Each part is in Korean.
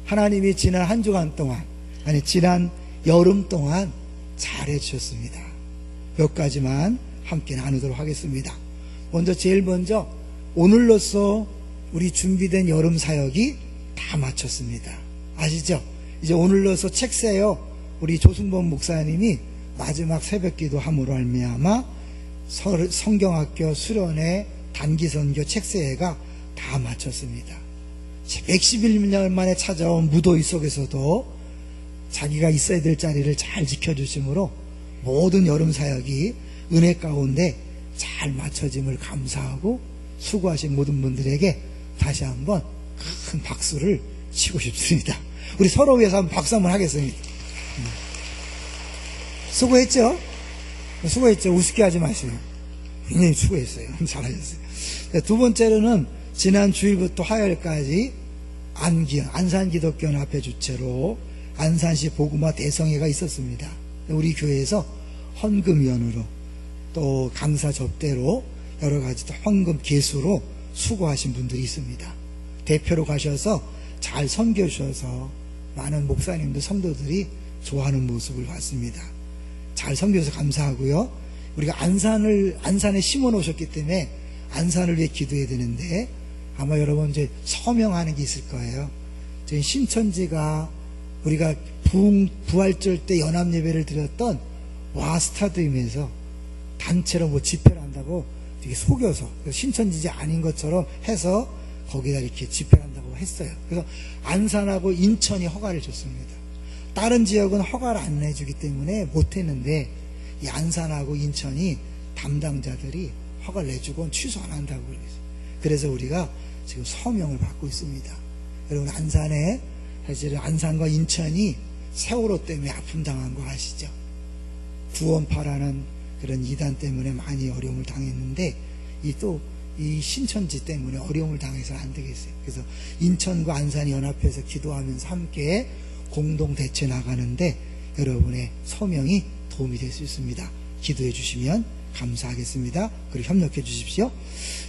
하나님이 지난 한 주간 동안, 아니 지난 여름 동안 잘해 주셨습니다. 몇 가지만 함께 나누도록 하겠습니다. 제일 먼저 오늘로써 우리 준비된 여름 사역이 다 마쳤습니다. 아시죠? 이제 오늘로써 책세요. 우리 조승범 목사님이 마지막 새벽기도 함으로 말미암아 성경학교 수련회 단기선교 책세회가 다 마쳤습니다. 111년 만에 찾아온 무더위 속에서도 자기가 있어야 될 자리를 잘 지켜주심으로 모든 여름 사역이 은혜 가운데 잘 마쳐짐을 감사하고 수고하신 모든 분들에게 다시 한번 큰 박수를 치고 싶습니다. 우리 서로 위해서 한번 박수 한번 하겠습니다. 수고했죠? 수고했죠? 우습게 하지 마세요. 굉장히 수고했어요. 잘하셨어요. 두 번째로는 지난 주일부터 화요일까지 안산기독교연합회 주최로 안산시 복음화 대성회가 있었습니다. 우리 교회에서 헌금위원으로 또 강사 접대로 여러 가지 또 헌금 개수로 수고하신 분들이 있습니다. 대표로 가셔서 잘 섬겨주셔서 많은 목사님들 성도들이 좋아하는 모습을 봤습니다. 잘 섬겨서 감사하고요. 우리가 안산에 심어 놓으셨기 때문에 안산을 위해 기도해야 되는데 아마 여러분 이제 서명하는 게 있을 거예요. 저희 신천지가 우리가 부활절 때 연합 예배를 드렸던 스타디움에서 단체로 집회를 한다고 되게 속여서 신천지지 아닌 것처럼 해서 거기다 이렇게 집회를 한다고 했어요. 그래서 안산하고 인천이 허가를 줬습니다. 다른 지역은 허가를 안 해주기 때문에 못했는데 이 안산하고 인천이 담당자들이 허가를 내주고 취소 안 한다고 그랬어요. 그래서 우리가 지금 서명을 받고 있습니다. 여러분 사실은 안산과 인천이 세월호 때문에 아픔 당한 거 아시죠? 구원파라는 그런 이단 때문에 많이 어려움을 당했는데 이 신천지 때문에 어려움을 당해서는 안 되겠어요. 그래서 인천과 안산이 연합해서 기도하면서 함께 공동 대체 나가는데 여러분의 서명이 도움이 될 수 있습니다. 기도해 주시면 감사하겠습니다. 그리고 협력해 주십시오.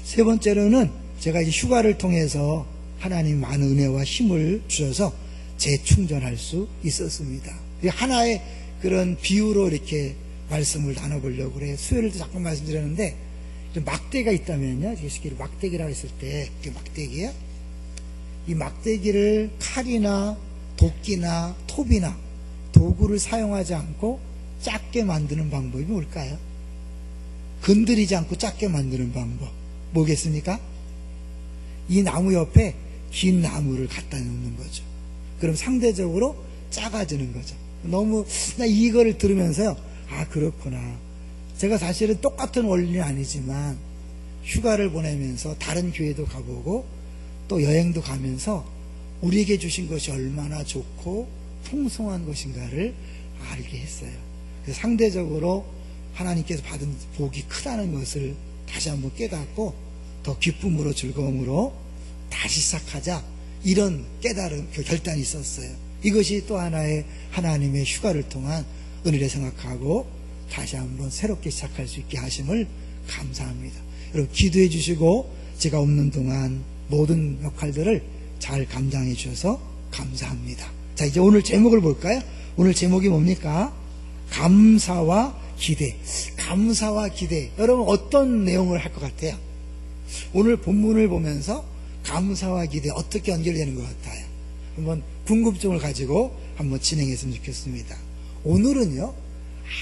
세 번째로는 제가 이제 휴가를 통해서 하나님 많은 은혜와 힘을 주셔서 재충전할 수 있었습니다. 하나의 그런 비유로 이렇게 말씀을 나눠보려고 그래요. 수요일도 자꾸 말씀드렸는데 막대기가 있다면요. 쉽게 막대기라고 했을 때 이게 막대기예요. 이 막대기를 칼이나 도끼나 톱이나 도구를 사용하지 않고 작게 만드는 방법이 뭘까요? 건드리지 않고 작게 만드는 방법 뭐겠습니까? 이 나무 옆에 긴 나무를 갖다 놓는 거죠. 그럼 상대적으로 작아지는 거죠. 나 이거를 들으면서요, 그렇구나. 제가 사실은 똑같은 원리는 아니지만 휴가를 보내면서 다른 교회도 가보고 또 여행도 가면서 우리에게 주신 것이 얼마나 좋고 풍성한 것인가를 알게 했어요. 그래서 상대적으로 하나님께서 받은 복이 크다는 것을 다시 한번 깨닫고 더 기쁨으로 즐거움으로 다시 시작하자, 이런 깨달음, 결단이 있었어요. 이것이 또 하나의 하나님의 휴가를 통한 은혜를 생각하고 다시 한번 새롭게 시작할 수 있게 하심을 감사합니다. 여러분 기도해 주시고 제가 없는 동안 모든 역할들을 잘 감당해 주셔서 감사합니다. 자, 이제 오늘 제목을 볼까요? 오늘 제목이 뭡니까? 감사와 기대. 감사와 기대. 여러분 어떤 내용을 할 것 같아요? 오늘 본문을 보면서 감사와 기대 어떻게 연결되는 것 같아요? 한번 궁금증을 가지고 한번 진행했으면 좋겠습니다. 오늘은요,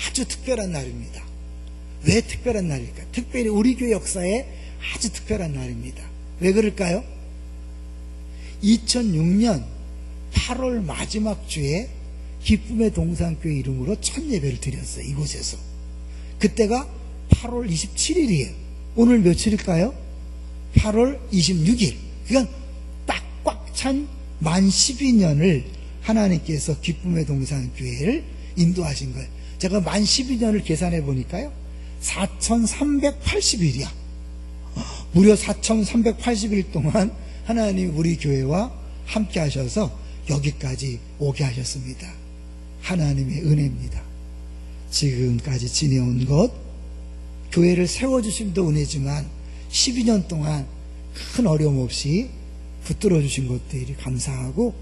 아주 특별한 날입니다. 왜 특별한 날일까? 특별히 우리 교회 역사에 아주 특별한 날입니다. 왜 그럴까요? 2006년 8월 마지막 주에 기쁨의 동산교회 이름으로 첫 예배를 드렸어요. 이곳에서. 그때가 8월 27일이에요. 오늘 며칠일까요? 8월 26일. 그러니까 딱 꽉 찬 만 12년을 하나님께서 기쁨의 동산교회를 인도하신 거예요. 제가 만 12년을 계산해 보니까요, 4380일이야. 무려 4380일 동안 하나님 우리 교회와 함께 하셔서 여기까지 오게 하셨습니다. 하나님의 은혜입니다. 지금까지 지내온 것, 교회를 세워주심도 은혜지만 12년 동안 큰 어려움 없이 붙들어 주신 것들이 감사하고,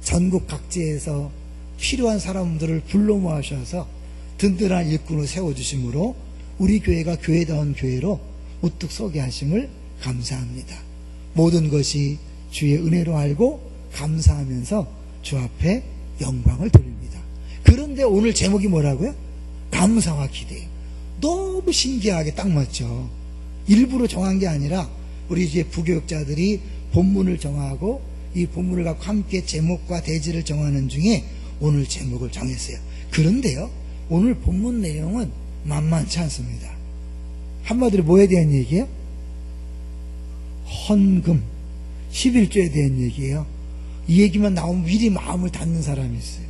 전국 각지에서 필요한 사람들을 불러 모아셔서 든든한 일꾼을 세워주심으로 우리 교회가 교회다운 교회로 우뚝 서게 하심을 감사합니다. 모든 것이 주의 은혜로 알고 감사하면서 주 앞에 영광을 돌립니다. 그런데 오늘 제목이 뭐라고요? 감사와 기대. 너무 신기하게 딱 맞죠. 일부러 정한 게 아니라 우리 이제 부교육자들이 본문을 정하고 이 본문을 갖고 함께 제목과 대지를 정하는 중에 오늘 제목을 정했어요. 그런데요, 오늘 본문 내용은 만만치 않습니다. 한마디로 뭐에 대한 얘기예요? 헌금, 11조에 대한 얘기예요. 이 얘기만 나오면 미리 마음을 닫는 사람이 있어요.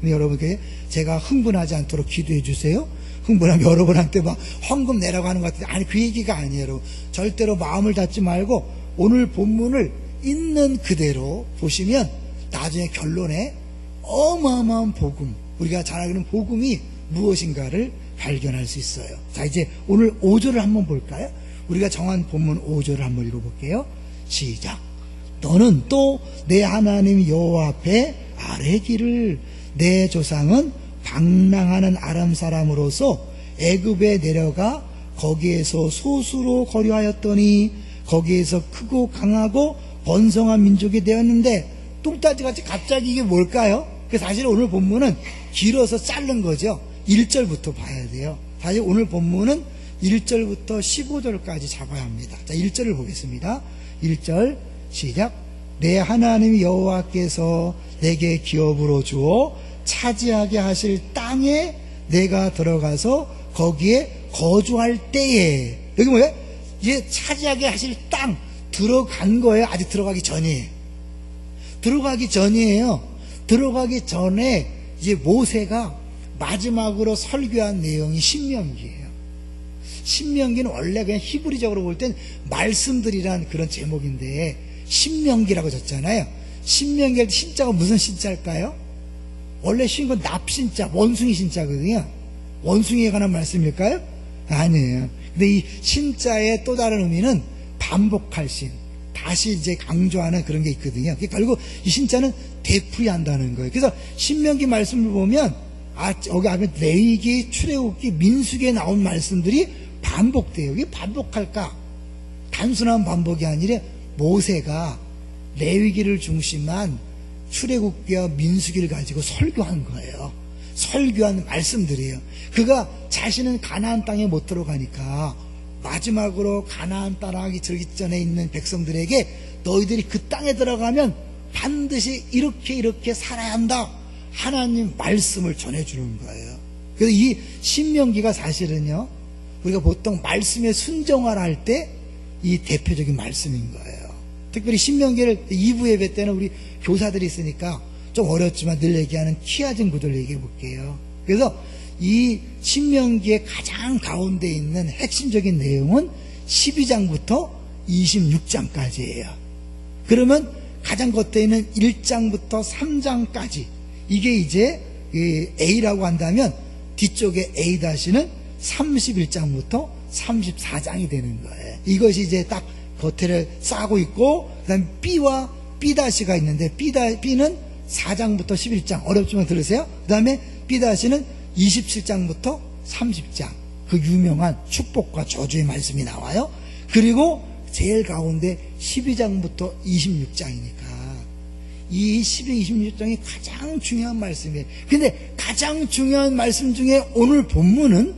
근데 여러분께 제가 흥분하지 않도록 기도해 주세요. 흥분하면 여러분한테 막 헌금 내라고 하는 것 같은데, 아니, 그 얘기가 아니에요. 여러분. 절대로 마음을 닫지 말고 오늘 본문을 있는 그대로 보시면 나중에 결론에 어마어마한 복음, 우리가 잘 알고 있는 복음이 무엇인가를 발견할 수 있어요. 자, 이제 오늘 5절을 한번 볼까요? 우리가 정한 본문 5절을 한번 읽어볼게요. 시작. 너는 또 내 하나님 여호와 앞에 아뢰기를, 내 조상은 방랑하는 아람 사람으로서 애굽에 내려가 거기에서 소수로 거류하였더니 거기에서 크고 강하고 번성한 민족이 되었는데, 뚱따지같이 갑자기 이게 뭘까요? 사실 오늘 본문은 길어서 자른 거죠. 1절부터 봐야 돼요. 사실 오늘 본문은 1절부터 15절까지 잡아야 합니다. 자, 1절을 보겠습니다. 1절 시작. 내 하나님 여호와께서 내게 기업으로 주어 차지하게 하실 땅에 내가 들어가서 거기에 거주할 때에, 여기 뭐예요? 이제 차지하게 하실 땅, 들어간 거예요? 아직 들어가기 전이에요? 들어가기 전이에요. 들어가기 전에 이제 모세가 마지막으로 설교한 내용이 신명기예요. 신명기는 원래 그냥 히브리적으로 볼 땐 말씀들이란 그런 제목인데 신명기라고 졌잖아요. 신명기할 때 신자가 무슨 신자일까요? 원래 신 건 납신자, 원숭이 신자거든요. 원숭이에 관한 말씀일까요? 아니에요. 근데 이 신자의 또 다른 의미는 반복할 신, 다시 이제 강조하는 그런 게 있거든요. 결국 이 신자는 되풀이한다는 거예요. 그래서 신명기 말씀을 보면 여기 앞에 레위기, 출애굽기, 민수기에 나온 말씀들이 반복돼요. 이게 반복할까? 단순한 반복이 아니라 모세가 레위기를 중심한 출애굽기와 민수기를 가지고 설교한 거예요. 설교한 말씀들이에요. 그가 자신은 가나안 땅에 못 들어가니까 마지막으로 가나안 땅하기 전에 있는 백성들에게 너희들이 그 땅에 들어가면 반드시 이렇게 살아야 한다, 하나님 말씀을 전해주는 거예요. 그래서 이 신명기가 사실은요, 우리가 보통 말씀에 순종하라 할 때 이 대표적인 말씀인 거예요. 특별히 신명기를 2부 예배 때는 우리 교사들이 있으니까 좀 어렵지만 늘 얘기하는 키아진 구절을 얘기해 볼게요. 그래서 이 신명기의 가장 가운데 있는 핵심적인 내용은 12장부터 26장까지예요. 그러면 가장 겉에 있는 1장부터 3장까지, 이게 이제 A라고 한다면 뒤쪽에 A-는 31장부터 34장이 되는 거예요. 이것이 이제 딱 겉에를 싸고 있고, 그 다음에 B와 B-가 있는데 B는 4장부터 11장, 어렵지만 들으세요. 그 다음에 B-는 27장부터 30장, 그 유명한 축복과 저주의 말씀이 나와요. 그리고 제일 가운데 12장부터 26장이니까 이 26장이 가장 중요한 말씀이에요. 근데 가장 중요한 말씀 중에 오늘 본문은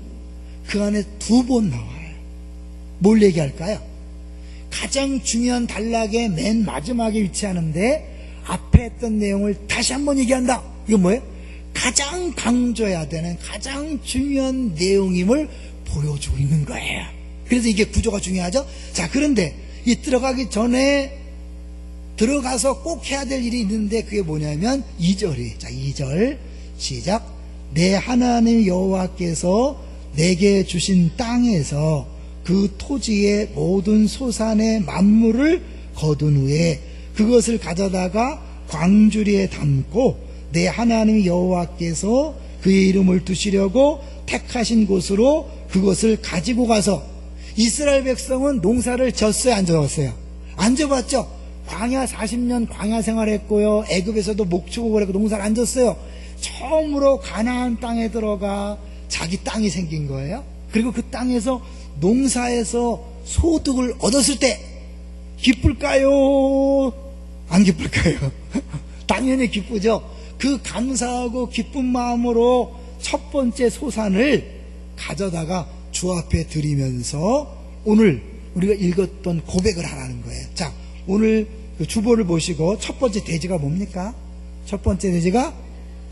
그 안에 2번 나와요. 뭘 얘기할까요? 가장 중요한 단락의 맨 마지막에 위치하는데 앞에 했던 내용을 다시 한번 얘기한다. 이건 뭐예요? 가장 강조해야 되는 가장 중요한 내용임을 보여주고 있는 거예요. 그래서 이게 구조가 중요하죠. 자, 그런데 이 들어가기 전에 들어가서 꼭 해야 될 일이 있는데 그게 뭐냐면 2절이에요. 자, 2절 시작. 내 하나님 여호와께서 내게 주신 땅에서 그 토지의 모든 소산의 만물을 거둔 후에 그것을 가져다가 광주리에 담고 내 하나님 여호와께서 그의 이름을 두시려고 택하신 곳으로 그것을 가지고 가서, 이스라엘 백성은 농사를 졌어요, 안 졌어요? 안 져봤죠? 광야 40년 광야 생활했고요. 애굽에서도 목축을 그랬고 농사를 안 졌어요. 처음으로 가나안 땅에 들어가 자기 땅이 생긴 거예요. 그리고 그 땅에서 농사에서 소득을 얻었을 때 기쁠까요? 안 기쁠까요? 당연히 기쁘죠. 그 감사하고 기쁜 마음으로 첫 번째 소산을 가져다가 주 앞에 드리면서 오늘 우리가 읽었던 고백을 하라는 거예요. 자, 오늘 그 주보를 보시고 첫 번째 대지가 뭡니까? 첫 번째 대지가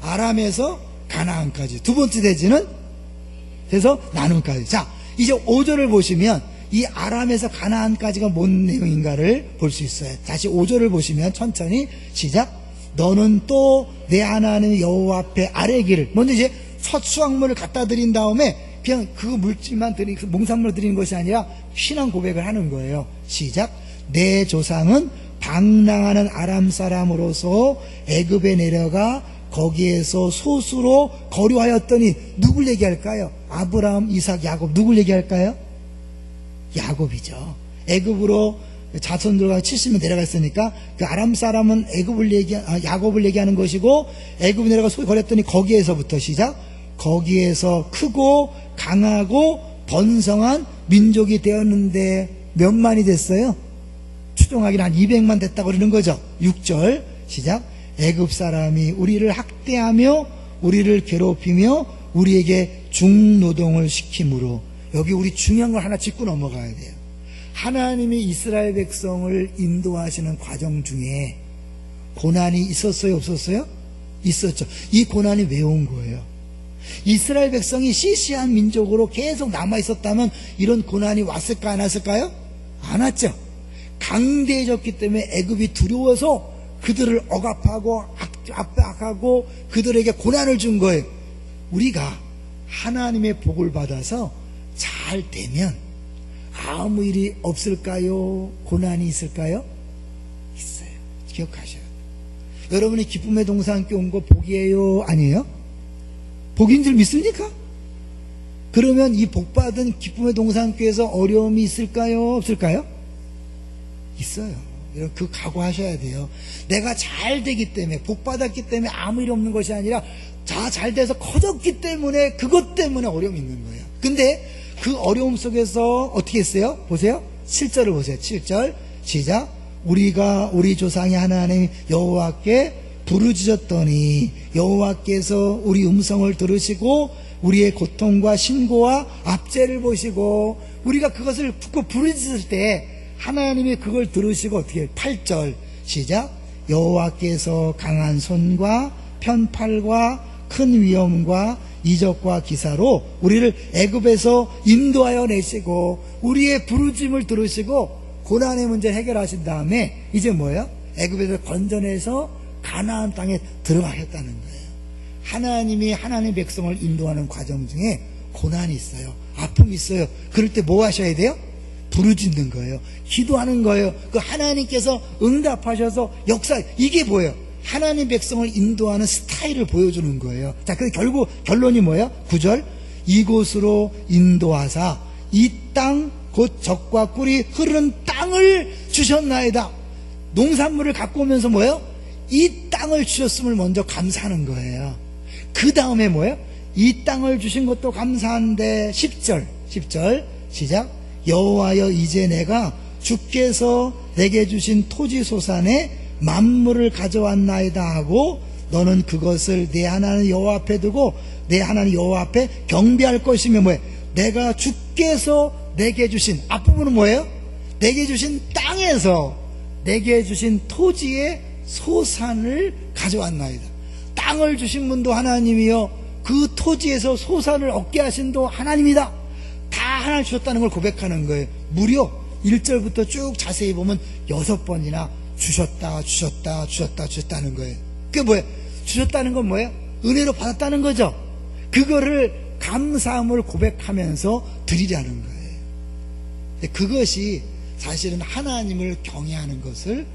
아람에서 가나안까지, 두 번째 대지는 그래서 나눔까지. 자, 이제 5절을 보시면 이 아람에서 가나안까지가 뭔 내용인가를 볼 수 있어요. 다시 5절을 보시면 천천히 시작. 너는 또 내 하나님 여호와 앞에 아뢰기를, 먼저 이제 첫 수확물을 갖다 드린 다음에 그냥 그 물질만 드린, 그 농산물을 드리는 것이 아니라 신앙 고백을 하는 거예요. 시작. 내 조상은 방랑하는 아람 사람으로서 애굽에 내려가 거기에서 소수로 거류하였더니, 누굴 얘기할까요? 아브라함, 이삭, 야곱. 누굴 얘기할까요? 야곱이죠. 애굽으로 자손들과 70년 내려갔으니까 그 아람 사람은 야곱을 얘기하는 것이고, 애굽에 내려가 소위 거렸더니 거기에서부터 시작. 거기에서 크고 강하고 번성한 민족이 되었는데 몇 만이 됐어요? 추정하기는 한 200만 됐다고 그러는 거죠. 6절 시작. 애굽 사람이 우리를 학대하며 우리를 괴롭히며 우리에게 중노동을 시키므로, 여기 우리 중요한 걸 하나 짚고 넘어가야 돼요. 하나님이 이스라엘 백성을 인도하시는 과정 중에 고난이 있었어요, 없었어요? 있었죠. 이 고난이 왜 온 거예요? 이스라엘 백성이 시시한 민족으로 계속 남아있었다면 이런 고난이 왔을까 안 왔을까요? 안 왔죠. 강대해졌기 때문에 애굽이 두려워서 그들을 억압하고 압박하고 그들에게 고난을 준 거예요. 우리가 하나님의 복을 받아서 잘 되면 아무 일이 없을까요? 고난이 있을까요? 있어요. 기억하셔야 돼요. 여러분이 기쁨의 동산교회 온 거 복이에요? 아니에요? 복인 줄 믿습니까? 그러면 이 복받은 기쁨의 동산교회에서 어려움이 있을까요? 없을까요? 있어요. 여러분, 그거 각오하셔야 돼요. 내가 잘 되기 때문에, 복받았기 때문에 아무 일 없는 것이 아니라 잘 돼서 커졌기 때문에, 그것 때문에 어려움이 있는 거예요. 근데 그 어려움 속에서 어떻게 했어요? 보세요. 7절을 보세요. 7절 시작. 우리가 우리 조상의 하나님 여호와께 부르짖었더니 여호와께서 우리 음성을 들으시고 우리의 고통과 신고와 압제를 보시고, 우리가 그것을 듣고 부르짖을 때 하나님이 그걸 들으시고 어떻게 해요? 8절 시작. 여호와께서 강한 손과 편팔과 큰 위엄과 이적과 기사로 우리를 애굽에서 인도하여 내시고 우리의 부르짖음을 들으시고 고난의 문제를 해결하신 다음에 이제 뭐예요? 애굽에서 건져내서 가나안 땅에 들어가셨다는 거예요. 하나님이 하나님의 백성을 인도하는 과정 중에 고난이 있어요. 아픔이 있어요. 그럴 때 뭐 하셔야 돼요? 부르짖는 거예요. 기도하는 거예요. 그 하나님께서 응답하셔서 역사, 이게 뭐예요? 하나님 백성을 인도하는 스타일을 보여주는 거예요. 자, 그 결국 결론이 뭐예요? 9절. 이곳으로 인도하사 이 땅 곧 젖과 꿀이 흐르는 땅을 주셨나이다. 농산물을 갖고 오면서 뭐예요? 이 땅을 주셨음을 먼저 감사하는 거예요. 그 다음에 뭐예요? 이 땅을 주신 것도 감사한데 10절 시작. 여호와여 이제 내가 주께서 내게 주신 토지 소산에 만물을 가져왔나이다 하고 너는 그것을 내 하나님 여호와 앞에 두고 내 하나님 여호와 앞에 경배할 것이며 뭐예요? 내가 주께서 내게 주신, 앞부분은 뭐예요? 내게 주신 땅에서 내게 주신 토지의 소산을 가져왔나이다. 땅을 주신 분도 하나님이요, 그 토지에서 소산을 얻게 하신 도 하나님이다. 다 하나님 주셨다는 걸 고백하는 거예요. 무려 1절부터 쭉 자세히 보면 6번이나 주셨다는 거예요. 그게 뭐예요? 주셨다는 건 뭐예요? 은혜로 받았다는 거죠. 그거를 감사함을 고백하면서 드리라는 거예요. 그것이 사실은 하나님을 경외하는 것을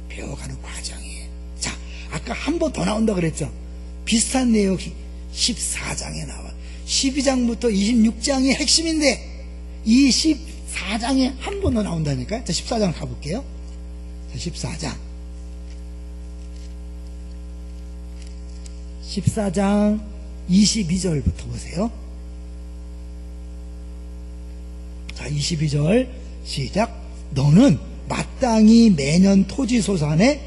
배워가는 과정이에요. 자, 아까 한 번 더 나온다 그랬죠. 비슷한 내용이 14장에 나와. 12장부터 26장이 핵심인데 이 14장에 한 번 더 나온다니까요. 자, 14장 가볼게요. 14장. 14장 22절부터 보세요. 자, 22절 시작. 너는 마땅히 매년 토지소산에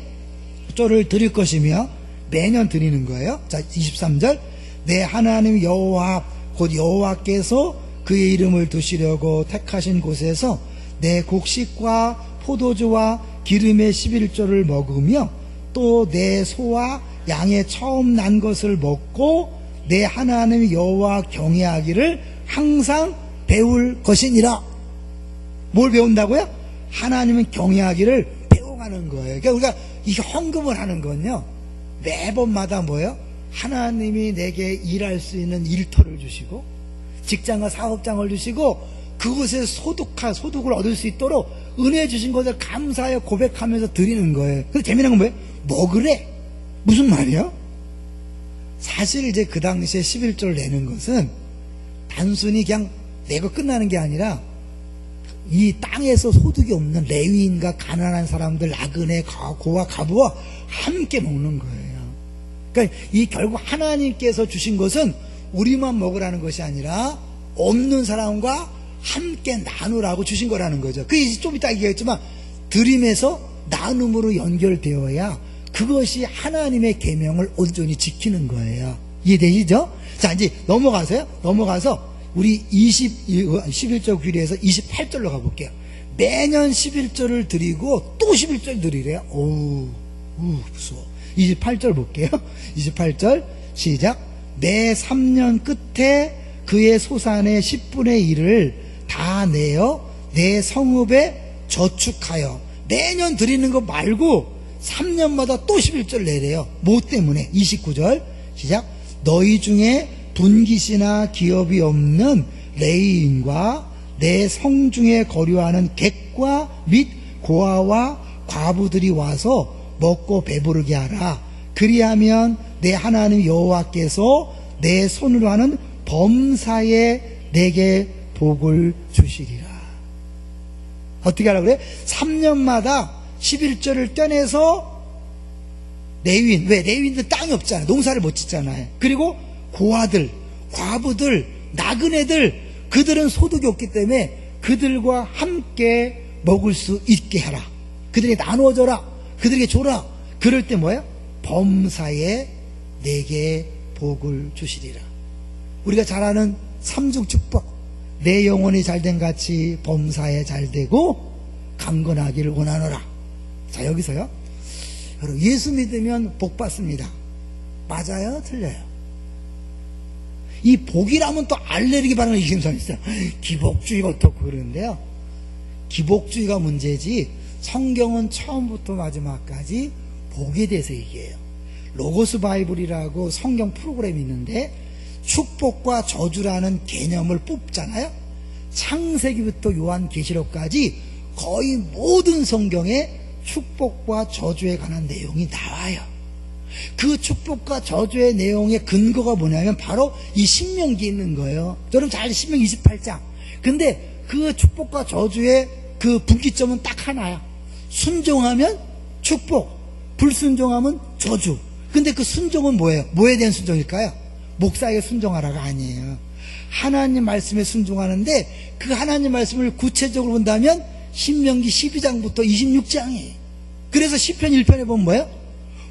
쫄을 드릴 것이며, 매년 드리는 거예요. 자, 23절. 내 하나님 여호와 곧 여호와께서 그의 이름을 두시려고 택하신 곳에서 내 곡식과 포도주와 기름의 11조를 먹으며 또 내 소와 양의 처음 난 것을 먹고 내 하나님 여호와 경외하기를 항상 배울 것이니라. 뭘 배운다고요? 하나님은 경외하기를 배워가는 거예요. 그러니까 우리가 이 헌금을 하는 건요, 매번마다 뭐예요? 하나님이 내게 일할 수 있는 일터를 주시고 직장과 사업장을 주시고 그곳에 소득을 얻을 수 있도록 은혜 주신 것을 감사하여 고백하면서 드리는 거예요. 그래서 재미난 건 뭐예요? 먹으래. 무슨 말이야? 사실 이제 그 당시에 11조를 내는 것은 단순히 그냥 내고 끝나는 게 아니라 이 땅에서 소득이 없는 레위인과 가난한 사람들, 나그네, 고와 가부와 함께 먹는 거예요. 그러니까 이 결국 하나님께서 주신 것은 우리만 먹으라는 것이 아니라 없는 사람과 함께 나누라고 주신 거라는 거죠. 그게 좀 이따 얘기했지만 드림에서 나눔으로 연결되어야 그것이 하나님의 계명을 온전히 지키는 거예요. 이해되시죠? 자, 이제 넘어가서 우리 11조 규례에서 28절로 가볼게요. 매년 11조를 드리고 또 11조를 드리래요. 무서워. 28절 볼게요. 28절 시작. 매 3년 끝에 그의 소산의 10분의 1을 다 내어 내 성읍에 저축하여. 매년 드리는 거 말고 3년마다 또 11조를 내래요. 뭐 때문에? 29절 시작. 너희 중에 분깃이나 기업이 없는 레위인과 내 성중에 거류하는 객과 및 고아와 과부들이 와서 먹고 배부르게 하라. 그리하면 내 하나님 여호와께서 내 손으로 하는 범사에 내게 복을 주시리라. 어떻게 하라고 그래? 3년마다 11조를 떼내서 레위인, 왜? 레위인들 땅이 없잖아요. 농사를 못 짓잖아요. 그리고 고아들, 과부들, 나그네들, 그들은 소득이 없기 때문에 그들과 함께 먹을 수 있게 하라. 그들에게 나누어줘라. 그들에게 줘라. 그럴 때 뭐예요? 범사에 내게 복을 주시리라. 우리가 잘 아는 삼중축복. 내 영혼이 잘된 같이 범사에 잘되고 강건하기를 원하노라. 자, 여기서요, 여러분, 예수 믿으면 복 받습니다. 맞아요? 틀려요? 이 복이라면 또 알레르기 반응을 일으키는 사람이 있어요. 기복주의가 어떻고 그러는데요, 기복주의가 문제지 성경은 처음부터 마지막까지 복에 대해서 얘기해요. 로고스 바이블이라고 성경 프로그램이 있는데 축복과 저주라는 개념을 뽑잖아요. 창세기부터 요한계시록까지 거의 모든 성경에 축복과 저주에 관한 내용이 나와요. 그 축복과 저주의 내용의 근거가 뭐냐면 바로 이 신명기에 있는 거예요. 여러분 잘 아시죠? 신명기 28장. 근데 그 축복과 저주의 그 분기점은 딱 하나야. 순종하면 축복, 불순종하면 저주. 근데 그 순종은 뭐예요? 뭐에 대한 순종일까요? 목사에게 순종하라가 아니에요. 하나님 말씀에 순종하는데 그 하나님 말씀을 구체적으로 본다면 신명기 12장부터 26장이에요. 그래서 시편 1편에 보면 뭐예요?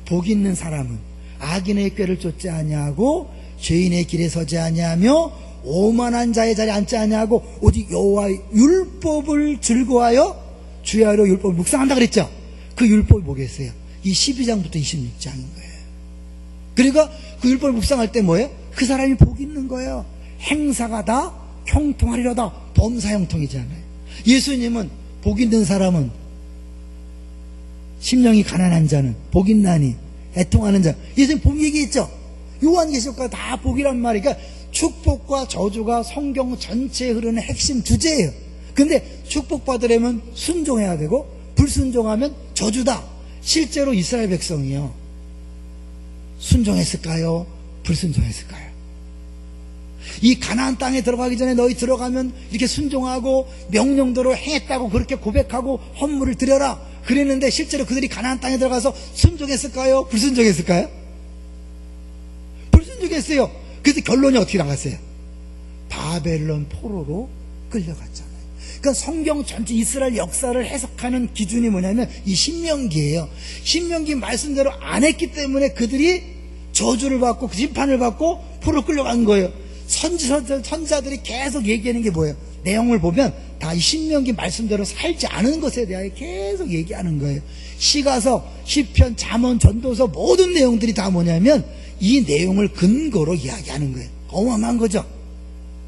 복 있는 사람은 악인의 꾀를 쫓지 아니하고 죄인의 길에 서지 아니하며 오만한 자의 자리에 앉지 아니하고 오직 여호와의 율법을 즐거워하여 주의 하루 율법을 묵상한다 그랬죠? 그 율법이 뭐겠어요? 이 12장부터 26장인 거예요. 그러니까 그 율법을 묵상할 때 뭐예요? 그 사람이 복 있는 거예요. 행사가 다 형통하리로다. 범사 형통이잖아요. 예수님은 복 있는 사람은 심령이 가난한 자는 복 있나니 애통하는 자. 예수님 복 얘기했죠. 요한계시록과 다 복이란 말이니까 그러니까 축복과 저주가 성경 전체에 흐르는 핵심 주제예요. 근데 축복받으려면 순종해야 되고 불순종하면 저주다. 실제로 이스라엘 백성이요, 순종했을까요? 불순종했을까요? 이 가나안 땅에 들어가기 전에 너희 들어가면 이렇게 순종하고 명령대로 행했다고 그렇게 고백하고 헌물을 드려라 그랬는데 실제로 그들이 가나안 땅에 들어가서 순종했을까요? 불순종했을까요? 불순종했어요. 그래서 결론이 어떻게 나갔어요? 바벨론 포로로 끌려갔잖아요. 그러니까 성경 전체 이스라엘 역사를 해석하는 기준이 뭐냐면 이 신명기예요. 신명기 말씀대로 안 했기 때문에 그들이 저주를 받고 심판을 받고 포로로 끌려간 거예요. 선지자들이 계속 얘기하는 게 뭐예요? 내용을 보면 다 이 신명기 말씀대로 살지 않은 것에 대하여 계속 얘기하는 거예요. 시가서, 시편, 잠언, 전도서 모든 내용들이 다 뭐냐면 이 내용을 근거로 이야기하는 거예요. 어마어마한 거죠.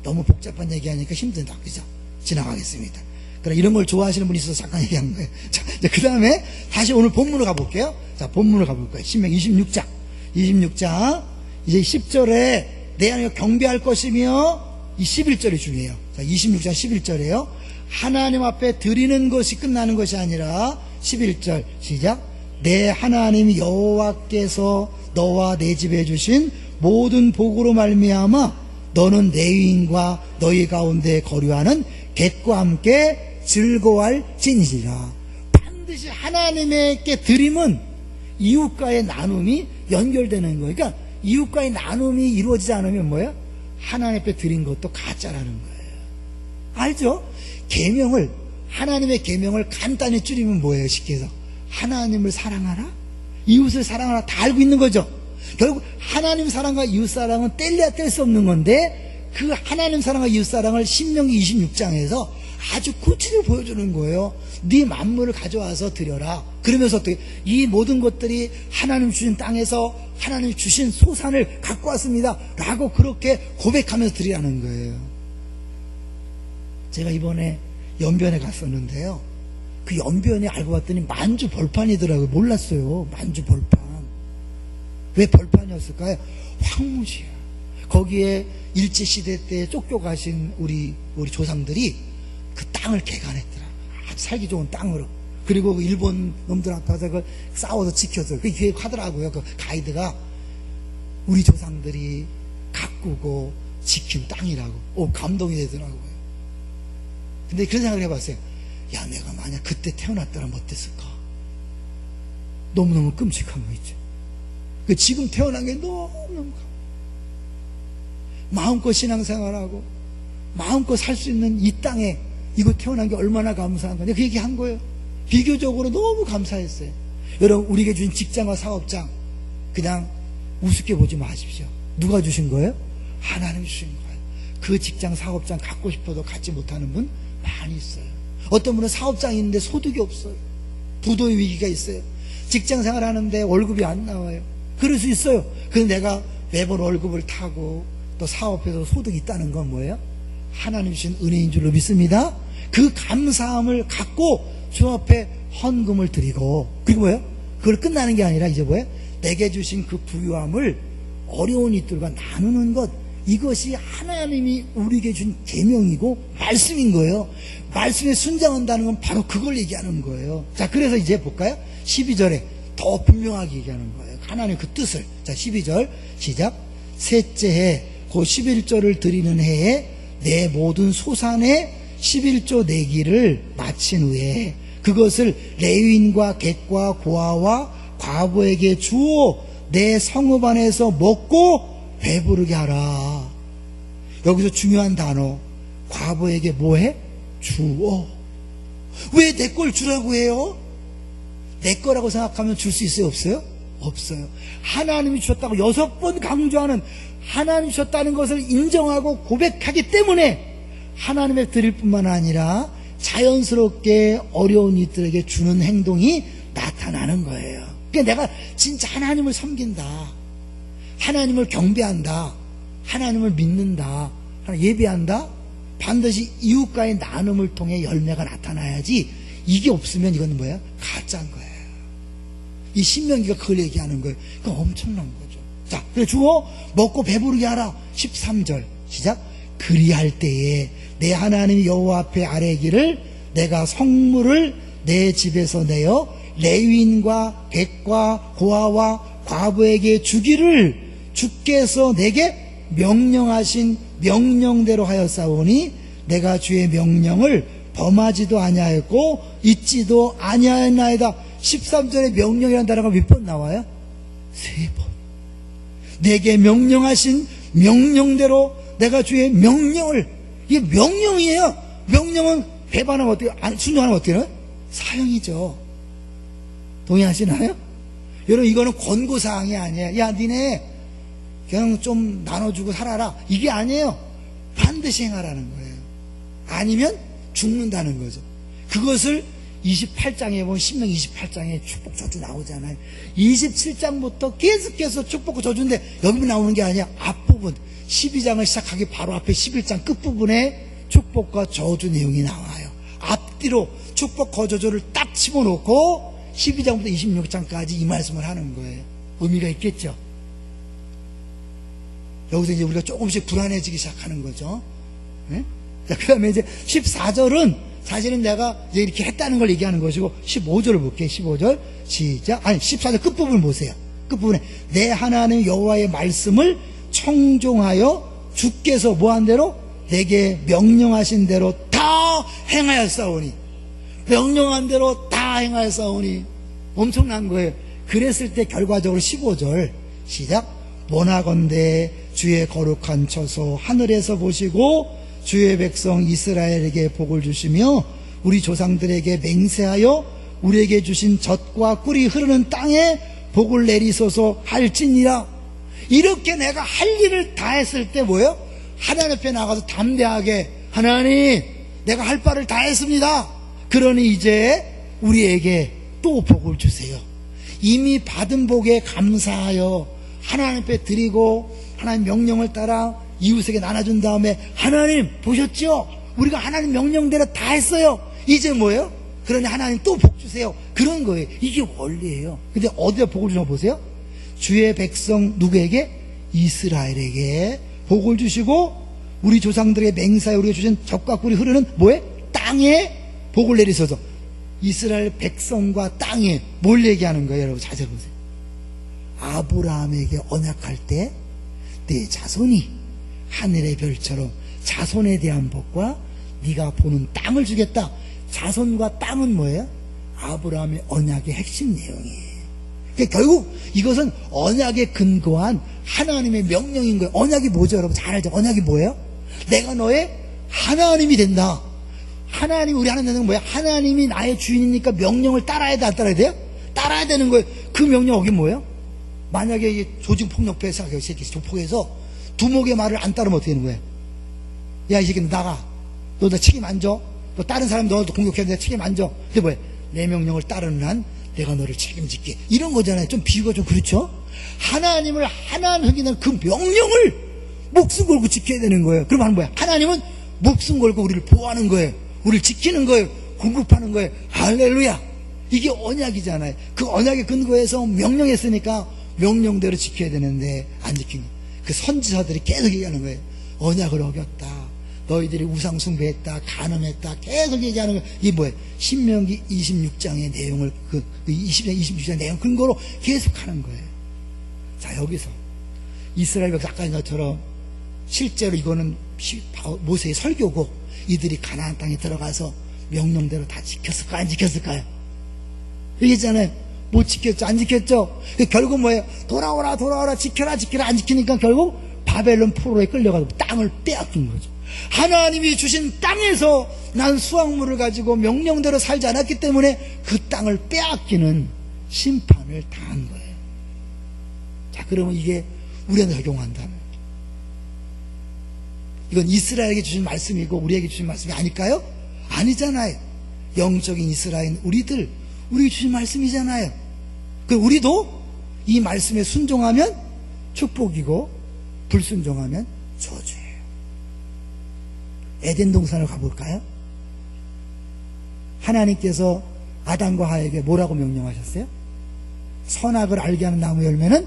너무 복잡한 얘기하니까 힘들다, 그죠? 지나가겠습니다. 그럼 이런 걸 좋아하시는 분이 있어서 잠깐 얘기한 거예요. 자, 그 다음에 다시 오늘 본문으로 가볼게요. 자, 본문으로 가볼 거예요. 신명기 26장. 이제 10절에 내 안에 경배할 것이며 이 11절이 중요해요. 자, 26장 11절에요. 하나님 앞에 드리는 것이 끝나는 것이 아니라 11절 시작. 내 하나님 여호와께서 너와 내 집에 주신 모든 복으로 말미암아 너는 레위인과 너희 가운데 거류하는 객과 함께 즐거워할지니라. 반드시 하나님께 드림은 이웃과의 나눔이 연결되는 거예요. 그러니까 이웃과의 나눔이 이루어지지 않으면 뭐예요? 하나님 앞에 드린 것도 가짜라는 거예요. 알죠? 계명을, 하나님의 계명을 간단히 줄이면 뭐예요? 쉽게 해서 하나님을 사랑하라, 이웃을 사랑하라, 다 알고 있는 거죠. 결국 하나님 사랑과 이웃 사랑은 뗄래야 뗄 수 없는 건데 그 하나님 사랑과 이웃 사랑을 신명기 26장에서 아주 구체적으로 보여주는 거예요. 네 만물을 가져와서 드려라. 그러면서 어떻게 이 모든 것들이 하나님 주신 땅에서 하나님 주신 소산을 갖고 왔습니다 라고 그렇게 고백하면서 드리라는 거예요. 제가 이번에 연변에 갔었는데요, 그 연변에 알고 봤더니 만주 벌판이더라고요. 몰랐어요. 만주 벌판. 왜 벌판이었을까요? 황무지야. 거기에 일제시대 때 쫓겨가신 우리 조상들이 그 땅을 개간했더라. 아주 살기 좋은 땅으로. 그리고 그 일본 놈들 앞에서 그 싸워서 지켰어요. 그 기획하더라고요. 그 가이드가 우리 조상들이 가꾸고 지킨 땅이라고. 감동이 되더라고요. 근데 그런 생각을 해봤어요. 야, 내가 만약 그때 태어났더라면 어땠을까? 너무너무 끔찍한 거 있죠. 지금 태어난 게 너무너무 마음껏 신앙생활하고 마음껏 살 수 있는 이 땅에 이거 태어난 게 얼마나 감사한 건데 그 얘기 한 거예요. 비교적으로 너무 감사했어요. 여러분, 우리에게 주신 직장과 사업장 그냥 우습게 보지 마십시오. 누가 주신 거예요? 하나님이 주신 거예요. 그 직장 사업장 갖고 싶어도 갖지 못하는 분 많이 있어요. 어떤 분은 사업장이 있는데 소득이 없어요. 부도의 위기가 있어요. 직장 생활하는데 월급이 안 나와요. 그럴 수 있어요. 그런데 내가 매번 월급을 타고 또 사업해서 소득이 있다는 건 뭐예요? 하나님 주신 은혜인 줄로 믿습니다. 그 감사함을 갖고 주 앞에 헌금을 드리고, 그리고 뭐예요? 그걸 끝나는 게 아니라 이제 뭐예요? 내게 주신 그 부유함을 어려운 이들과 나누는 것, 이것이 하나님이 우리에게 준 계명이고 말씀인 거예요. 말씀에 순종한다는 건 바로 그걸 얘기하는 거예요. 자, 그래서 이제 볼까요? 12절에 더 분명하게 얘기하는 거예요. 하나님 그 뜻을. 자, 12절 시작. 셋째 해 곧 11조를 드리는 해에 내 모든 소산의 11조 내기를 마친 후에 그것을 레위인과 객과 고아와 과부에게 주어 내 성읍 안에서 먹고 배부르게 하라. 여기서 중요한 단어, 과부에게 뭐해? 주어. 왜 내 걸 주라고 해요? 내 거라고 생각하면 줄 수 있어요? 없어요? 없어요. 하나님이 주셨다고 6번 강조하는, 하나님이 주셨다는 것을 인정하고 고백하기 때문에 하나님의 드릴 뿐만 아니라 자연스럽게 어려운 이들에게 주는 행동이 나타나는 거예요. 그러니까 내가 진짜 하나님을 섬긴다, 하나님을 경배한다, 하나님을 믿는다, 예배한다, 반드시 이웃과의 나눔을 통해 열매가 나타나야지. 이게 없으면 이건 뭐야? 가짜인 거예요. 이 신명기가 그걸 얘기하는 거예요. 그건 엄청난 거죠. 자, 그래 주어 먹고 배부르게 하라. 13절 시작. 그리할 때에 내 하나님 여호와 앞에 아뢰기를 내가 성물을 내 집에서 내어 레위인과 객과 고아와 과부에게 주기를 주께서 내게 명령하신 명령대로 하였사오니 내가 주의 명령을 범하지도 아니하였고 잊지도 아니하였나이다. 13절에 명령이라는 단어가 몇 번 나와요? 3번. 내게 명령하신 명령대로 내가 주의 명령을, 이게 명령이에요. 명령은 배반하면 어때요? 순종하면 어때요? 사형이죠. 동의하시나요? 여러분, 이거는 권고사항이 아니에요. 야, 니네 그냥 좀 나눠주고 살아라, 이게 아니에요. 반드시 행하라는 거예요. 아니면 죽는다는 거죠. 그것을 28장에 보면, 신명기 28장에 축복 저주 나오잖아요. 27장부터 계속해서 축복과 저주인데 여기만 나오는 게 아니야. 앞부분 12장을 시작하기 바로 앞에 11장 끝부분에 축복과 저주 내용이 나와요. 앞뒤로 축복과 저주를 딱 집어넣고 12장부터 26장까지 이 말씀을 하는 거예요. 의미가 있겠죠. 여기서 이제 우리가 조금씩 불안해지기 시작하는 거죠. 네? 자, 그 다음에 이제 14절은 사실은 내가 이제 이렇게 했다는 걸 얘기하는 것이고, 15절을 볼게요. 15절 시작. 아니, 14절 끝부분을 보세요. 끝부분에 내 하나님 여호와의 말씀을 청종하여 주께서 뭐한 대로 내게 명령하신 대로 다 행하였사오니, 명령한 대로 다 행하였사오니, 엄청난 거예요. 그랬을 때 결과적으로 15절 시작. 원하건대 주의 거룩한 처소 하늘에서 보시고 주의 백성 이스라엘에게 복을 주시며 우리 조상들에게 맹세하여 우리에게 주신 젖과 꿀이 흐르는 땅에 복을 내리소서 할지니라. 이렇게 내가 할 일을 다 했을 때 뭐예요? 하나님 앞에 나가서 담대하게, 하나님 내가 할 바를 다 했습니다. 그러니 이제 우리에게 또 복을 주세요. 이미 받은 복에 감사하여 하나님 앞에 드리고 하나님 명령을 따라 이웃에게 나눠준 다음에, 하나님 보셨죠? 우리가 하나님 명령대로 다 했어요. 이제 뭐예요? 그러니 하나님 또 복 주세요. 그런 거예요. 이게 원리예요. 근데 어디다 복을 주나 보세요. 주의 백성 누구에게? 이스라엘에게 복을 주시고 우리 조상들의 맹사에 우리가 주신 젖과 꿀이 흐르는 뭐에? 땅에 복을 내리소서. 이스라엘 백성과 땅에 뭘 얘기하는 거예요? 여러분 자세히 보세요. 아브라함에게 언약할 때 내 자손이 하늘의 별처럼 자손에 대한 복과 네가 보는 땅을 주겠다. 자손과 땅은 뭐예요? 아브라함의 언약의 핵심 내용이에요. 그러니까 결국 이것은 언약에 근거한 하나님의 명령인 거예요. 언약이 뭐죠? 여러분 잘 알죠? 언약이 뭐예요? 내가 너의 하나님이 된다. 하나님, 우리 하나님은 뭐예요? 하나님이 나의 주인이니까 명령을 따라야 돼, 안 따라야 돼요? 따라야 되는 거예요. 그 명령 여기 뭐예요? 만약에 이게 조직폭력배 새끼 조폭해서 두목의 말을 안 따르면 어떻게 되는 거예요? 야, 이 새끼 나가. 너 나 책임 안 져. 너 다른 사람 너도 공격했는데 책임 안 져. 근데 뭐예요? 내 명령을 따르는 한 내가 너를 책임질게. 이런 거잖아요. 좀 비유가 좀 그렇죠? 하나님을 하나님 흑이는 그 명령을 목숨 걸고 지켜야 되는 거예요. 그럼 하는 뭐야? 하나님은 목숨 걸고 우리를 보호하는 거예요. 우리를 지키는 거예요. 공급하는 거예요. 할렐루야. 이게 언약이잖아요. 그 언약에 근거해서 명령했으니까 명령대로 지켜야 되는데 안 지킨 거예요. 그 선지자들이 계속 얘기하는 거예요. 언약을 어겼다. 너희들이 우상 숭배했다. 간음했다. 계속 얘기하는 거예요. 이게 뭐예요? 신명기 26장의 내용을 26장 내용 근거로 계속하는 거예요. 자, 여기서 이스라엘 백성 아까 한 것처럼 실제로 이거는 모세의 설교고 이들이 가나안 땅에 들어가서 명령대로 다 지켰을까 안 지켰을까요? 얘기했잖아요. 못 지켰죠? 안 지켰죠? 결국 뭐예요? 돌아오라 지켜라 안 지키니까 결국 바벨론 포로에 끌려가서 땅을 빼앗긴 거죠. 하나님이 주신 땅에서 난 수확물을 가지고 명령대로 살지 않았기 때문에 그 땅을 빼앗기는 심판을 당한 거예요. 자, 그러면 이게 우리한테 적용한다면 이건 이스라엘에게 주신 말씀이고 우리에게 주신 말씀이 아닐까요? 아니잖아요. 영적인 이스라엘 우리에게 주신 말씀이잖아요. 그 우리도 이 말씀에 순종하면 축복이고 불순종하면 저주예요. 에덴 동산을 가볼까요? 하나님께서 아담과 하에게 뭐라고 명령하셨어요? 선악을 알게 하는 나무 열매는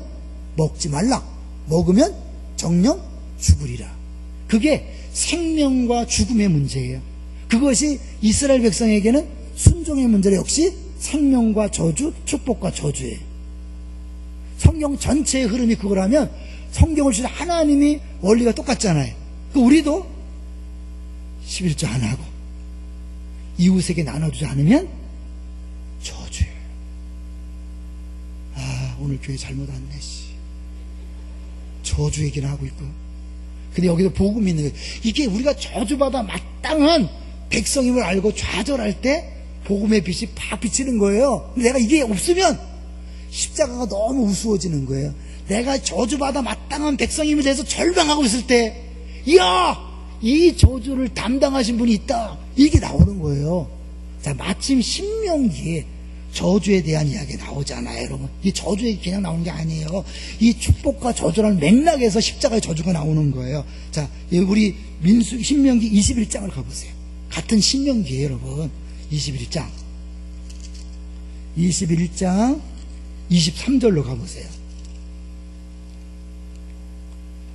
먹지 말라. 먹으면 정령 죽으리라. 그게 생명과 죽음의 문제예요. 그것이 이스라엘 백성에게는 순종의 문제로 역시 생명과 저주, 축복과 저주예요. 성경 전체의 흐름이 그거라면 성경을 주신 하나님이 원리가 똑같잖아요. 우리도 11조 안 하고 이웃에게 나눠주지 않으면 오늘 교회 잘못 왔네, 저주 얘기를 하고 있고. 근데 여기서 복음이 있는 거예요. 이게 우리가 저주받아 마땅한 백성임을 알고 좌절할 때 복음의 빛이 팍 비치는 거예요. 근데 내가 이게 없으면 십자가가 너무 우스워지는 거예요. 내가 저주받아 마땅한 백성임에 대해서 절망하고 있을 때, 이야, 이 저주를 담당하신 분이 있다, 이게 나오는 거예요. 자, 마침 신명기에 저주에 대한 이야기가 나오잖아요, 여러분. 이 저주 얘기 그냥 나오는 게 아니에요. 이 축복과 저주라는 맥락에서 십자가의 저주가 나오는 거예요. 자, 우리 신명기 21장을 가보세요. 같은 신명기예요, 여러분. 21장 23절로 가보세요.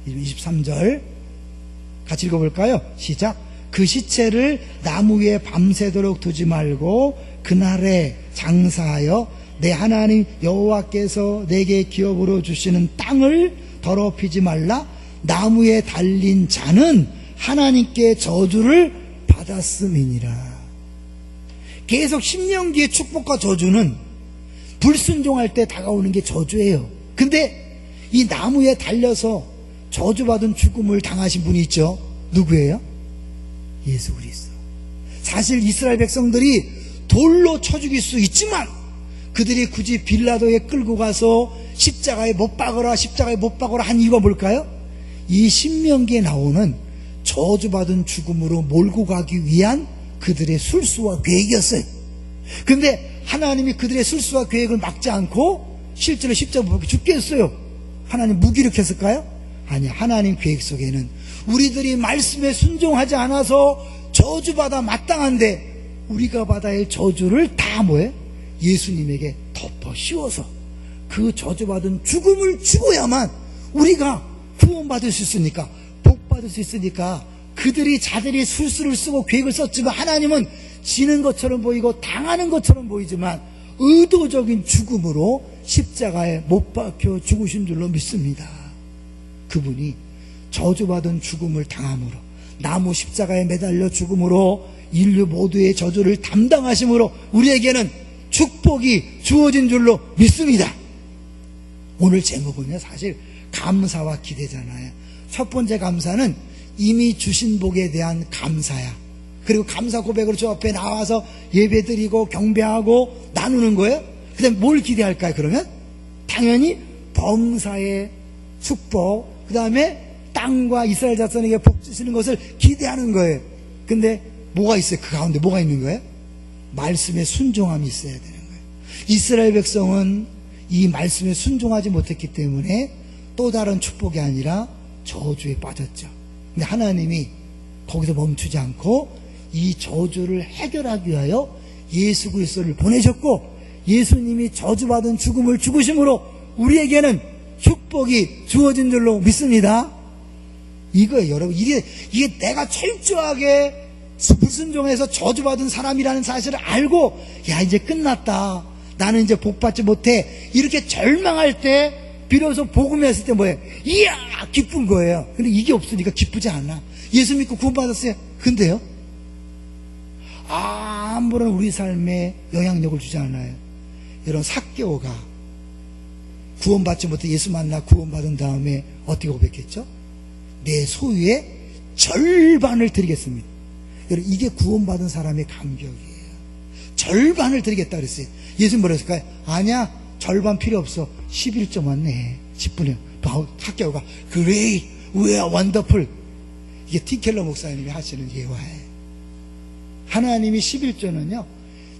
23절 같이 읽어볼까요? 시작. 그 시체를 나무 위에 밤새도록 두지 말고 그날에 장사하여 내 하나님 여호와께서 내게 기업으로 주시는 땅을 더럽히지 말라. 나무에 달린 자는 하나님께 저주를 받았음이니라. 계속 신명기의 축복과 저주는 불순종할 때 다가오는 게 저주예요. 근데 이 나무에 달려서 저주받은 죽음을 당하신 분이 있죠. 누구예요? 예수 그리스도. 사실 이스라엘 백성들이 돌로 쳐 죽일 수 있지만 그들이 굳이 빌라도에 끌고 가서 십자가에 못 박으라 한 이유가 뭘까요? 이 신명기에 나오는 저주받은 죽음으로 몰고 가기 위한 그들의 술수와 계획이었어요. 근데 하나님이 그들의 술수와 계획을 막지 않고 실제로 십자가 못 박혀 죽게 했어요. 하나님 무기력했을까요? 아니야. 하나님 계획 속에는 우리들이 말씀에 순종하지 않아서 저주받아 마땅한데 우리가 받아야 할 저주를 다 뭐해? 예수님에게 덮어 씌워서 그 저주받은 죽음을 죽어야만 우리가 구원받을 수 있으니까, 복받을 수 있으니까 그들이 자들이 술수를 쓰고 계획을 썼지만 하나님은 지는 것처럼 보이고 당하는 것처럼 보이지만 의도적인 죽음으로 십자가에 못 박혀 죽으신 줄로 믿습니다. 그분이 저주받은 죽음을 당함으로, 나무 십자가에 매달려 죽음으로 인류 모두의 저주를 담당하심으로 우리에게는 축복이 주어진 줄로 믿습니다. 오늘 제목은요, 사실 감사와 기대잖아요. 첫 번째 감사는 이미 주신 복에 대한 감사야. 그리고 감사 고백으로 저 앞에 나와서 예배드리고 경배하고 나누는 거예요. 그 다음에 뭘 기대할까요? 그러면 당연히 범사의 축복, 그 다음에 땅과 이스라엘 자손에게 복 주시는 것을 기대하는 거예요. 근데 뭐가 있어요? 그 가운데 뭐가 있는 거예요? 말씀에 순종함이 있어야 되는 거예요. 이스라엘 백성은 이 말씀에 순종하지 못했기 때문에 또 다른 축복이 아니라 저주에 빠졌죠. 근데 하나님이 거기서 멈추지 않고 이 저주를 해결하기 위하여 예수 그리스도를 보내셨고, 예수님이 저주받은 죽음을 죽으심으로 우리에게는 축복이 주어진 줄로 믿습니다. 이거예요, 여러분. 이게 내가 철저하게 불순종해서 저주받은 사람이라는 사실을 알고, 야, 이제 끝났다, 나는 이제 복받지 못해, 이렇게 절망할 때 비로소 복음이 왔을 때 뭐예요? 이야, 기쁜 거예요. 근데 이게 없으니까 기쁘지 않아. 예수 믿고 구원받았어요. 근데요, 아무런 우리 삶에 영향력을 주지 않아요. 여러분, 삭개오가 구원받지 못해 예수 만나 구원받은 다음에 어떻게 고백했죠? 내 소유의 절반을 드리겠습니다. 여러분, 이게 구원받은 사람의 감격이에요. 절반을 드리겠다 그랬어요. 예수님 뭐라 했을까요? 아니야, 절반 필요 없어. 11조만 내. 10분에. 삭개오가 Great, we are wonderful. 이게 티켈러 목사님이 하시는 예화예요. 하나님이 11조는요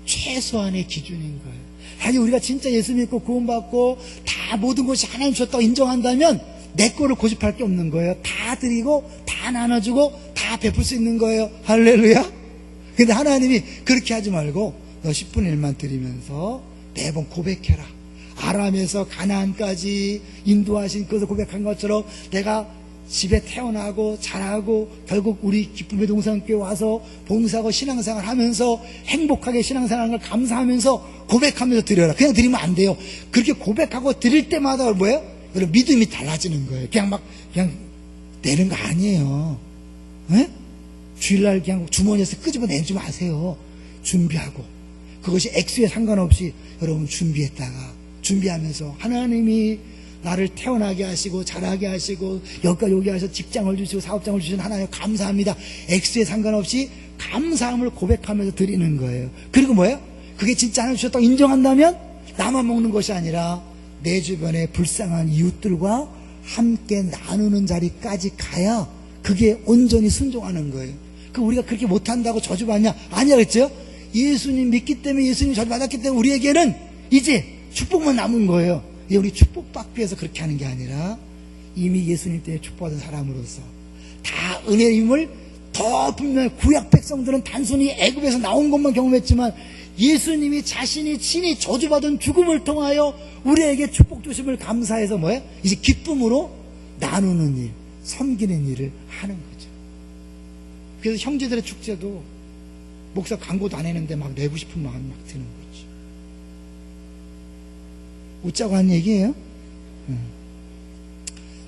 최소한의 기준인 거예요. 아니, 우리가 진짜 예수 믿고 구원받고 다 모든 것이 하나님 주셨다고 인정한다면 내 거를 고집할 게 없는 거예요. 다 드리고 다 나눠주고 다 베풀 수 있는 거예요. 할렐루야. 근데 하나님이 그렇게 하지 말고 너 10분의 1만 드리면서 매번 고백해라. 아람에서 가나안까지 인도하신 그것을 고백한 것처럼 내가 집에 태어나고 자라고 결국 우리 기쁨의 동산교회 와서 봉사하고 신앙생활 하면서 행복하게 신앙생활하는 걸 감사하면서 고백하면서 드려라. 그냥 드리면 안 돼요. 그렇게 고백하고 드릴 때마다 뭐예요? 여러분, 믿음이 달라지는 거예요. 그냥 내는 거 아니에요. 네? 주일날 그냥 주머니에서 끄집어내지 마세요. 준비하고, 그것이 액수에 상관없이 여러분 준비했다가 준비하면서 하나님이 나를 태어나게 하시고 자라게 하시고 여기까지 오게 하셔서 직장을 주시고 사업장을 주신 하나님 감사합니다. 액수에 상관없이 감사함을 고백하면서 드리는 거예요. 그리고 뭐예요? 그게 진짜 하나님 주셨다고 인정한다면 나만 먹는 것이 아니라 내 주변에 불쌍한 이웃들과 함께 나누는 자리까지 가야 그게 온전히 순종하는 거예요. 우리가 그렇게 못한다고 저주받냐? 아니야 그랬죠? 예수님 믿기 때문에 예수님 저주받았기 때문에 우리에게는 이제 축복만 남은 거예요. 우리 축복받기 위해서 그렇게 하는 게 아니라 이미 예수님 때문에 축복받은 사람으로서 다 은혜의 힘을 더 분명히 구약 백성들은 단순히 애굽에서 나온 것만 경험했지만 예수님이 자신이 친히 저주받은 죽음을 통하여 우리에게 축복 주심을 감사해서 뭐예요? 이제 기쁨으로 나누는 일, 섬기는 일을 하는 거죠. 그래서 형제들의 축제도 목사 광고도 안 했는데 막 내고 싶은 마음이 막 드는 거죠. 웃자고 한 얘기예요.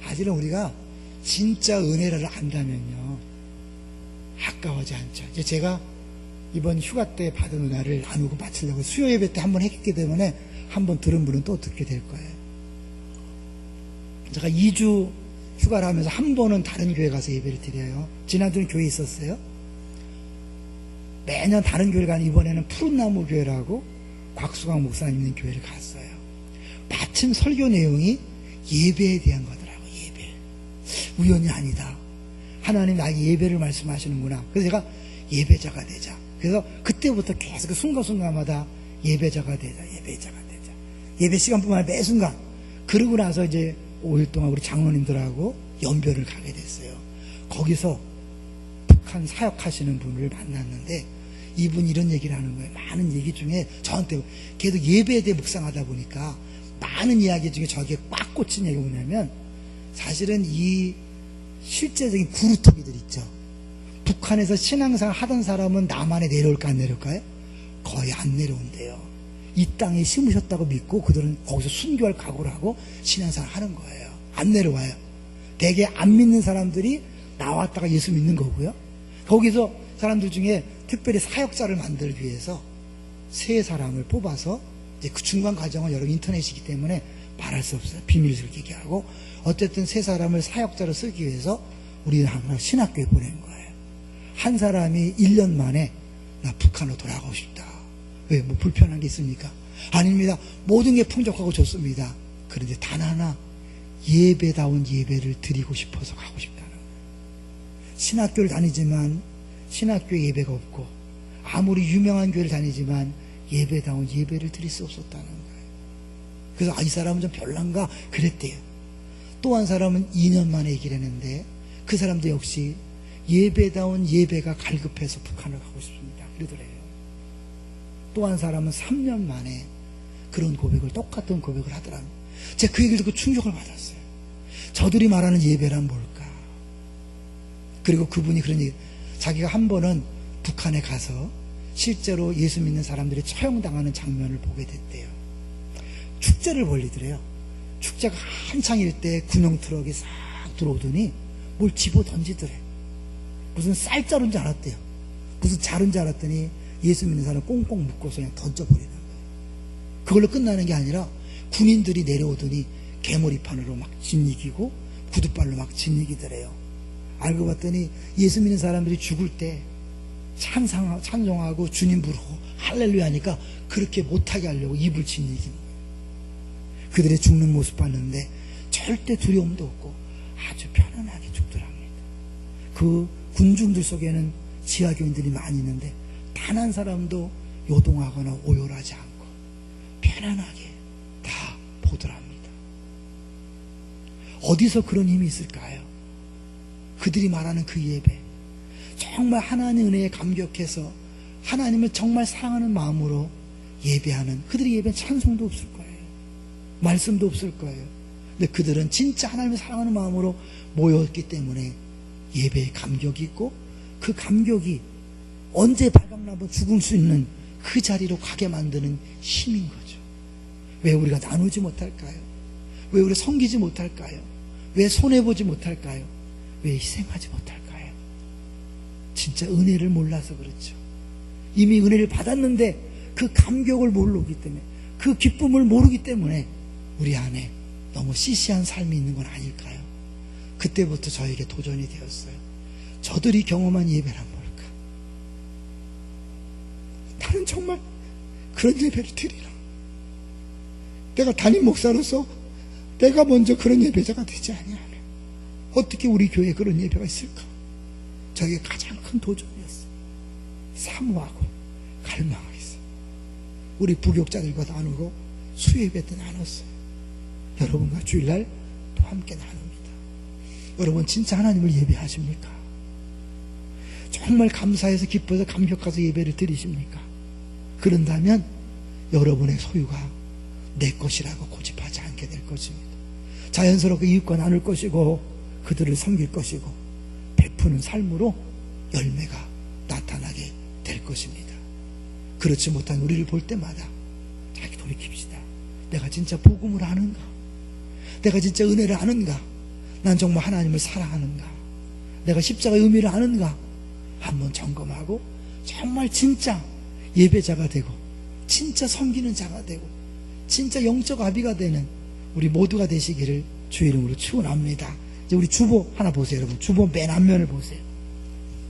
사실은 우리가 진짜 은혜를 안다면요 아까워지 않죠. 이제 제가 이번 휴가 때 받은 은혜를 나누고 마치려고 수요 예배 때 한번 했기 때문에 한번 들은 분은 또 듣게 될 거예요. 제가 2주 휴가를 하면서 한 번은 다른 교회 가서 예배를 드려요. 지난주는 교회에 있었어요. 매년 다른 교회를 가는 이번에는 푸른나무 교회라고 곽수광 목사님 있는 교회를 갔어요. 마침 설교 내용이 예배에 대한 거더라고요. 예배. 우연이 아니다. 하나님 나에게 예배를 말씀하시는구나. 그래서 제가 예배자가 되자. 그래서 그때부터 계속 그 순간순간마다 예배자가 되자. 예배자가 되자. 예배 시간뿐만 아니라 매 순간. 그러고 나서 이제 5일 동안 우리 장로님들하고 연별을 가게 됐어요. 거기서 북한 사역하시는 분을 만났는데 이분이 이런 얘기를 하는 거예요. 많은 얘기 중에 저한테 계속 예배에 대해 묵상하다 보니까 많은 이야기 중에 저에게 꽉 꽂힌 얘기가 뭐냐면 사실은 이 실제적인 구루터기들 있죠. 북한에서 신앙생활 하던 사람은 남한에 내려올까 안 내려올까요? 거의 안 내려온대요. 이 땅에 심으셨다고 믿고 그들은 거기서 순교할 각오를 하고 신앙생활 하는 거예요. 안 내려와요. 대개 안 믿는 사람들이 나왔다가 예수 믿는 거고요. 거기서 사람들 중에 특별히 사역자를 만들기 위해서 세 사람을 뽑아서 이제 그 중간 과정은 여러분 인터넷이기 때문에 말할 수 없어요. 비밀을 지키게 하고 어쨌든 세 사람을 사역자로 쓰기 위해서 우리는 항상 신학교에 보낸 거예요. 한 사람이 1년 만에 나 북한으로 돌아가고 싶다. 왜? 뭐 불편한 게 있습니까? 아닙니다. 모든 게 풍족하고 좋습니다. 그런데 단 하나 예배다운 예배를 드리고 싶어서 가고 싶다는 거예요. 신학교를 다니지만 신학교에 예배가 없고 아무리 유명한 교회를 다니지만 예배다운 예배를 드릴 수 없었다는 거예요. 그래서 이 사람은 좀 별난가 그랬대요. 또 한 사람은 2년 만에 얘기를 했는데 그 사람도 역시 예배다운 예배가 갈급해서 북한을 가고 싶습니다. 그러더래요. 또 한 사람은 3년 만에 그런 고백을 똑같은 고백을 하더라고요. 제가 그 얘기를 듣고 충격을 받았어요. 저들이 말하는 예배란 뭘까? 그리고 그분이 그런 얘기, 자기가 한 번은 북한에 가서 실제로 예수 믿는 사람들이 처형당하는 장면을 보게 됐대요. 축제를 벌리더래요. 축제가 한창일 때 군용 트럭이 싹 들어오더니 뭘 집어 던지더래. 무슨 쌀자루인 줄 알았대요. 무슨 자루인 줄 알았더니 예수 믿는 사람 꽁꽁 묶어서 그냥 던져버리는 거예요. 그걸로 끝나는 게 아니라 군인들이 내려오더니 개머리판으로 막 짓이기고 구두발로 막 짓이기더래요. 알고 봤더니 예수 믿는 사람들이 죽을 때 찬송하고 주님 부르고 할렐루야 하니까 그렇게 못하게 하려고 입을 짓이기는 거예요. 그들의 죽는 모습 봤는데 절대 두려움도 없고 아주 편안하게 죽더랍니다. 그 군중들 속에는 지하교인들이 많이 있는데 단 한 사람도 요동하거나 오열하지 않고 편안하게 다 보더랍니다. 어디서 그런 힘이 있을까요? 그들이 말하는 그 예배, 정말 하나님의 은혜에 감격해서 하나님을 정말 사랑하는 마음으로 예배하는, 그들의 예배는 찬송도 없을 거예요. 말씀도 없을 거예요. 근데 그들은 진짜 하나님을 사랑하는 마음으로 모였기 때문에 예배에 감격이 있고 그 감격이 언제 발각나면 죽을 수 있는 그 자리로 가게 만드는 힘인 거죠. 왜 우리가 나누지 못할까요? 왜 우리가 섬기지 못할까요? 왜 손해보지 못할까요? 왜 희생하지 못할까요? 진짜 은혜를 몰라서 그렇죠. 이미 은혜를 받았는데 그 감격을 모르기 때문에, 그 기쁨을 모르기 때문에 우리 안에 너무 시시한 삶이 있는 건 아닐까요? 그때부터 저에게 도전이 되었어요. 저들이 경험한 예배란 뭘까? 나는 정말 그런 예배를 드리라. 내가 담임 목사로서 내가 먼저 그런 예배자가 되지 아니하면 어떻게 우리 교회에 그런 예배가 있을까? 저게 가장 큰 도전이었어요. 사모하고 갈망하겠어요. 우리 부교육자들과 나누고 수예배 때 나눴어요. 여러분과 주일날 또 함께 나눕니다. 여러분 진짜 하나님을 예배하십니까? 정말 감사해서 기뻐서 감격해서 예배를 드리십니까? 그런다면 여러분의 소유가 내 것이라고 고집하지 않게 될 것입니다. 자연스럽게 이웃과 나눌 것이고 그들을 섬길 것이고 베푸는 삶으로 열매가 나타나게 될 것입니다. 그렇지 못한 우리를 볼 때마다 자기 돌이킵시다. 내가 진짜 복음을 아는가? 내가 진짜 은혜를 아는가? 난 정말 하나님을 사랑하는가? 내가 십자가의 의미를 아는가? 한번 점검하고 정말 진짜 예배자가 되고 진짜 섬기는 자가 되고 진짜 영적 아비가 되는 우리 모두가 되시기를 주의 이름으로 축원합니다. 이제 우리 주보 하나 보세요. 여러분 주보 맨 앞면을 보세요.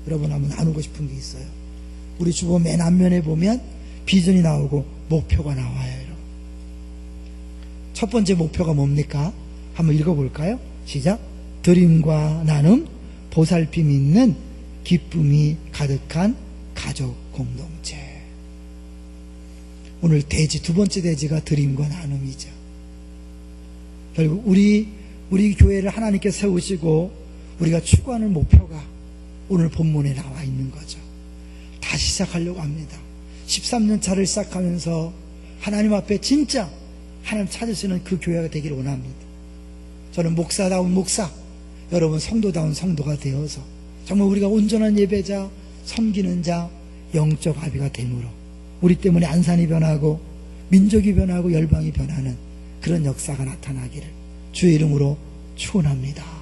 여러분 한번 나누고 싶은 게 있어요. 우리 주보 맨 앞면에 보면 비전이 나오고 목표가 나와요. 여러분. 첫 번째 목표가 뭡니까? 한번 읽어볼까요? 시작. 드림과 나눔, 보살핌 있는 기쁨이 가득한 가족 공동체. 오늘 대지, 두 번째 대지가 드림과 나눔이죠. 결국 우리 교회를 하나님께 세우시고 우리가 추구하는 목표가 오늘 본문에 나와 있는 거죠. 다시 시작하려고 합니다. 13년 차를 시작하면서 하나님 앞에 진짜 하나님 찾으시는 그 교회가 되기를 원합니다. 저는 목사다운 목사, 여러분 성도다운 성도가 되어서 정말 우리가 온전한 예배자, 섬기는 자, 영적 아비가 됨으로 우리 때문에 안산이 변하고 민족이 변하고 열방이 변하는 그런 역사가 나타나기를 주의 이름으로 축원합니다.